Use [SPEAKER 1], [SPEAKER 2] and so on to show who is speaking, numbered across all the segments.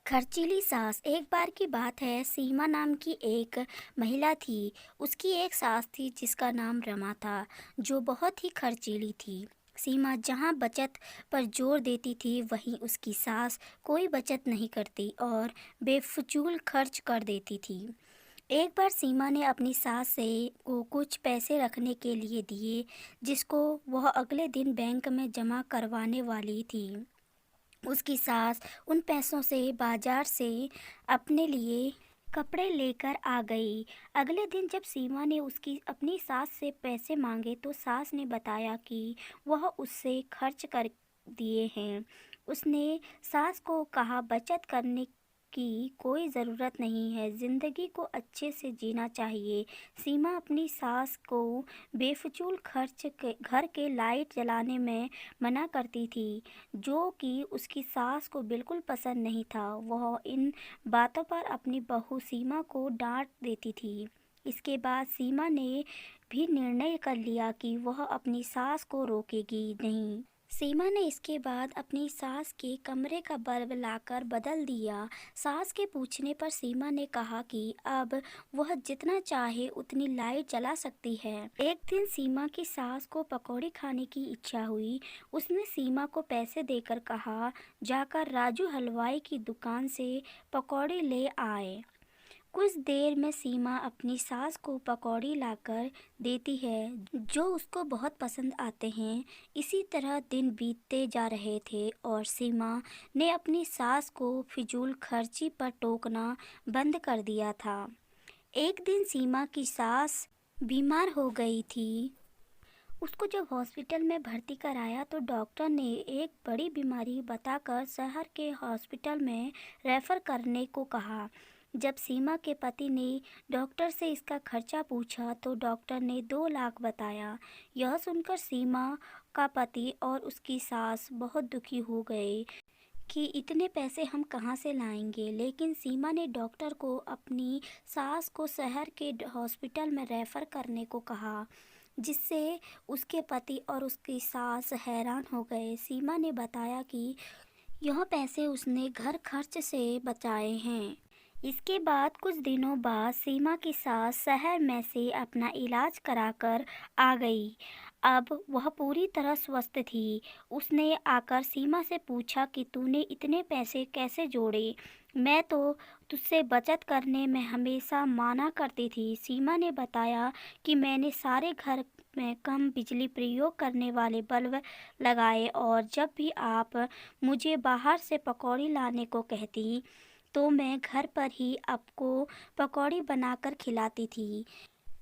[SPEAKER 1] खर्चीली सास। एक बार की बात है, सीमा नाम की एक महिला थी। उसकी एक सास थी जिसका नाम रमा था, जो बहुत ही खर्चीली थी। सीमा जहाँ बचत पर जोर देती थी, वहीं उसकी सास कोई बचत नहीं करती और बेफजूल खर्च कर देती थी। एक बार सीमा ने अपनी सास से को कुछ पैसे रखने के लिए दिए, जिसको वह अगले दिन बैंक में जमा करवाने वाली थी। उसकी सास उन पैसों से बाजार से अपने लिए कपड़े लेकर आ गई। अगले दिन जब सीमा ने उसकी अपनी सास से पैसे मांगे तो सास ने बताया कि वह उससे खर्च कर दिए हैं। उसने सास को कहा, बचत करने की कोई ज़रूरत नहीं है, ज़िंदगी को अच्छे से जीना चाहिए। सीमा अपनी सास को बेफजूल खर्च के घर के लाइट जलाने में मना करती थी, जो कि उसकी सास को बिल्कुल पसंद नहीं था। वह इन बातों पर अपनी बहू सीमा को डांट देती थी। इसके बाद सीमा ने भी निर्णय कर लिया कि वह अपनी सास को रोकेगी नहीं। सीमा ने इसके बाद अपनी सास के कमरे का बल्ब लाकर बदल दिया। सास के पूछने पर सीमा ने कहा कि अब वह जितना चाहे उतनी लाइट जला सकती है। एक दिन सीमा की सास को पकौड़ी खाने की इच्छा हुई। उसने सीमा को पैसे देकर कहा, जाकर राजू हलवाई की दुकान से पकौड़ी ले आए। कुछ देर में सीमा अपनी सास को पकौड़ी लाकर देती है, जो उसको बहुत पसंद आते हैं। इसी तरह दिन बीतते जा रहे थे और सीमा ने अपनी सास को फिजूल खर्ची पर टोकना बंद कर दिया था। एक दिन सीमा की सास बीमार हो गई थी। उसको जब हॉस्पिटल में भर्ती कराया तो डॉक्टर ने एक बड़ी बीमारी बताकर शहर के हॉस्पिटल में रेफर करने को कहा। जब सीमा के पति ने डॉक्टर से इसका खर्चा पूछा तो डॉक्टर ने 2 लाख बताया। यह सुनकर सीमा का पति और उसकी सास बहुत दुखी हो गए कि इतने पैसे हम कहाँ से लाएंगे। लेकिन सीमा ने डॉक्टर को अपनी सास को शहर के हॉस्पिटल में रेफर करने को कहा, जिससे उसके पति और उसकी सास हैरान हो गए। सीमा ने बताया कि यह पैसे उसने घर खर्च से बचाए हैं। इसके बाद कुछ दिनों बाद सीमा की सास शहर में से अपना इलाज कराकर आ गई। अब वह पूरी तरह स्वस्थ थी। उसने आकर सीमा से पूछा कि तूने इतने पैसे कैसे जोड़े? मैं तो तुझसे बचत करने में हमेशा माना करती थी। सीमा ने बताया कि मैंने सारे घर में कम बिजली प्रयोग करने वाले बल्ब लगाए और जब भी आप मुझे बाहर से पकौड़ी लाने को कहती तो मैं घर पर ही आपको पकौड़ी बनाकर खिलाती थी।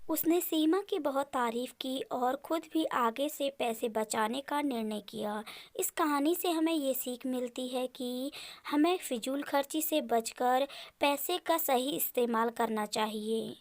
[SPEAKER 1] उसने सीमा की बहुत तारीफ की और खुद भी आगे से पैसे बचाने का निर्णय किया। इस कहानी से हमें ये सीख मिलती है कि हमें फिजूल खर्ची से बचकर पैसे का सही इस्तेमाल करना चाहिए।